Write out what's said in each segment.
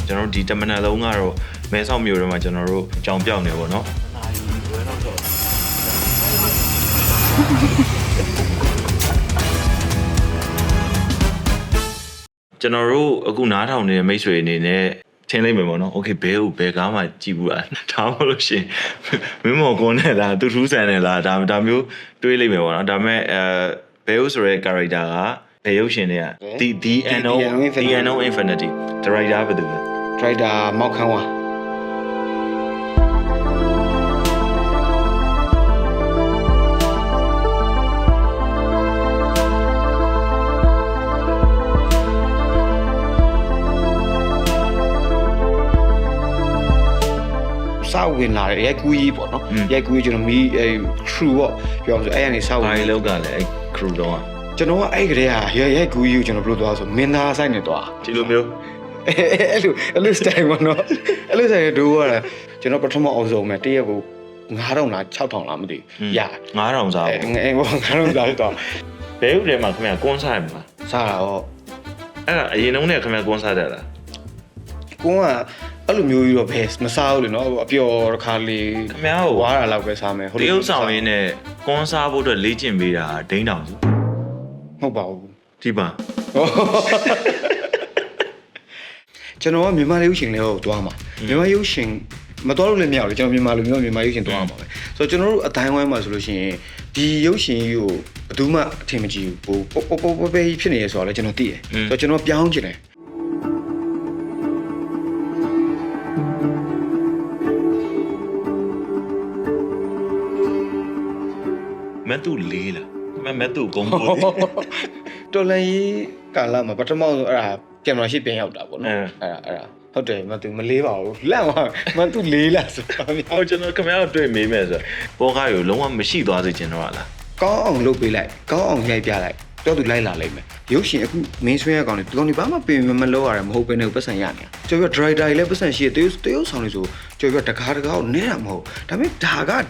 ကျွန်တော်တို့ဒီတမနက်လုံးကတော့မဲဆောက်မြို့ထဲမှာကျွန်တော်တို့ကြောင်ပြောင်းနေပေါ့နော်ကျွန်တော်တို့အခုနားထောင်နေတဲ့မိတ်ဆွေအနေနဲ့ထင်းလိုက်မယ်ပေါ့နော်โอเคဘဲကားမှကြည့်ဘူးလားဒါမှမဟုတ်လို့ရှင်မင်းမော်ကွန်နဲ့လားသူထူးဆန်နဲ့လားဒါမျိုးတွေးလိုက်မယ်ပေါ့နော်ဒါပေမဲ့ဘဲဆိုတဲ့ character ကဘယ်ရုပ်ရှင်တွေက The Unknown Infinity director ဘယ်သူလဲ director မောက်ခန်းဝါစောက်ဝင်လာတယ်ရိုက်ကူးကြီးပေါ့နော်ရိုက်ကူးကြီးကျွန်တော်မီးcrew ပေါ့ပြောအောင်ဆိုအဲ့ကနေစောက်ဝင် ဘာလောက်ကလည်း crew တော့ ကျွန်တော်ကအဲ့ကလေးဟာရိုက်ကူးကြီးကိုကျွန်တော်ဘယ်လိုသွားဆိုမင်းသားဆိုင်နေသွား ဒီလိုမျိုး အဲ့လို style ပေါ့နော်အဲ့လို style ဒိုးရတာကျွန်တော်ပထမအောင်ဆုံးမဲ့တရက်ကို9000လား6000လားမသိဘူးရ9000စားပေါ့အဲ့ဘော9000စားတော့ဘဲဥထဲမှာခင်ဗျာကွန်းစားရမှာ စားတာဟော အဲ့ဒါအရင်တုန်းကခင်ဗျာကွန်းစားတယ်လား ကွန်းကအဲ့လိုမျိုးကြီးတော့ဘယ်မစားဘူးလေနော်အပျော်တစ်ခါလေး ခင်ဗျားကို ဝါးတာလောက်ပဲစားမယ် တရုတ်ဆောင်ရင်းနဲ့ကွန်းစားဖို့အတွက်လေ့ကျင့်ပေးတာဒိန်းတောင်စု မဟုတ်ပါဘူး ဒီပါ ကျွန်တော်ကမြန်မာလူရှင်လေးကိုတွားမှာမြန်မာရုပ်ရှင်မတော်လို့လည်းမရဘူးကျွန်တော်မြန်မာလူမျိုးမြန်မာရုပ်ရှင်တွားမှာပဲဆိုတော့ကျွန်တော်တို့အတိုင်းဝိုင်းမှာဆိုလို့ရှိရင်ဒီရုပ်ရှင်ကြီးကိုဘယ်သူမှအထင်မကြီးဘူးပိုပဲဖြစ်နေရဆိုတော့လည်းကျွန်တော်သိတယ်ဆိုတော့ကျွန်တော်ပြောင်းချင်တယ်မက်တူလေးလားမက်တူကုန်းပို့ တော်လန်ကြီးကာလမှာပထမဆုံးအဲ့ဒါကင်မရာရှိပြန်ရောက်တာပေါ့နော်အဲ့ဒါဟုတ်တယ်မသူမလေးပါဘူးလန့်သွားမသူလေးလားဆိုတော့ ဟုတ်ကျွန်တော်ခင်ဗျားတို့တွေ့မေးမယ်ဆိုပေါ်ကားကိုလုံးဝမရှိသွားစေချင်တော့လား ကောင်းအောင်လုပ်ပေးလိုက်ကောင်းအောင်ရိုက်ပြလိုက်တော့သူလိုက်လာလိမ့်မယ်ရုပ်ရှင်အခု main swing ရကောင်နေတော်နေဘာမှပြင်မလုပ်ရတယ်မဟုတ်ဘဲနဲ့ပတ်စံရနေတာကျော်ပြ director ကြီးလည်းပတ်စံရှိတယ်တရုတ်ဆောင်နေဆိုကျော်ပြတကားကိုနဲတာမဟုတ်ဒါပေမဲ့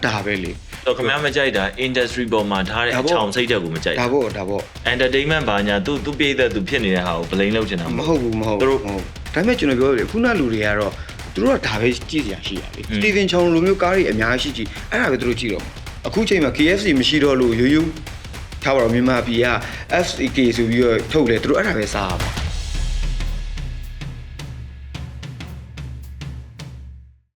ဒါပဲလေ တော့ခင်ဗျားမကြိုက်တာ industry ပေါ်မှာထားတဲ့အချောင်စိတ်တက်ကိုမကြိုက် ဒါပေါ့ entertainment ဘာညာသူပြည့်တဲ့သူဖြစ်နေတဲ့ဟာကို blame လုပ်ချင်တာ မဟုတ်ဘူးဒါပေမဲ့ကျွန်တော်ပြောတယ်ခုနလူတွေကတော့သူတို့ကဒါပဲကြည့်စရာရှိရလေစတီဗင်ချောင်လိုမျိုးကားတွေအများကြီးကြည့်အဲ့ဒါပဲသူတို့ကြည့်တော့အခုချိန်မှာ KFC မရှိတော့လို့ရိုးထားပါတော့မြန်မာပြည်က FCK ဆိုပြီးတော့ထုတ်တယ်သူတို့အဲ့ဒါပဲစားပါ